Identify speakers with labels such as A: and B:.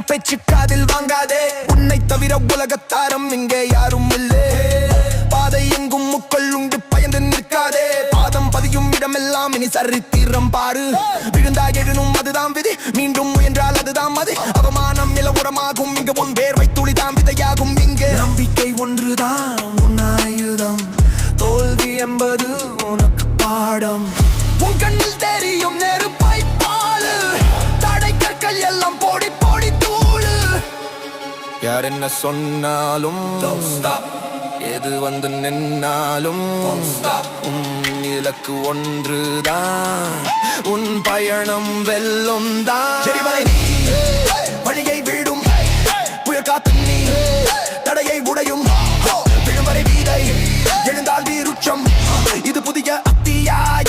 A: பேச்சு காதில் வாங்காதே. உன்னை தவிர உலகத்தாரம் இங்கே யாரும் இல்லை. பாதை எங்கும் முக்கள் உண்டு, பயந்து நிற்காதே. பாதம் பதியும் இடமெல்லாம் இனி சரித்திரம் பாரு. விழுந்தாய் எழுனும் அதுதான் விதி, மீண்டும் முயன்றால் அதுதான் மதி. அவமானம் நிலவுரமாகும் இங்கு, உன் வேர்வை துளிதான் விதையாகும் இங்கு. நம்பிக்கை ஒன்றுதான் உன் ஆயுதம், தோல்வி என்பது உனக்கு பாடம். உன் கண்ணில் தெரியும் நெருப்பை பாலு, தடை கற்கள் எல்லாம் போடி போடி தூளு. யார் என்ன சொன்னாலும் எது வந்து நின்னாலும் உன் இலக்கு ஒன்றுதான், உன் பயணம் வெல்லும் தான். வழியை விடும் புயல் காத்து நீ, தடையை உடையும் விழுமறை வீதை எழுந்தால் வீருச்சம். இது புதிய அத்தியாயம்.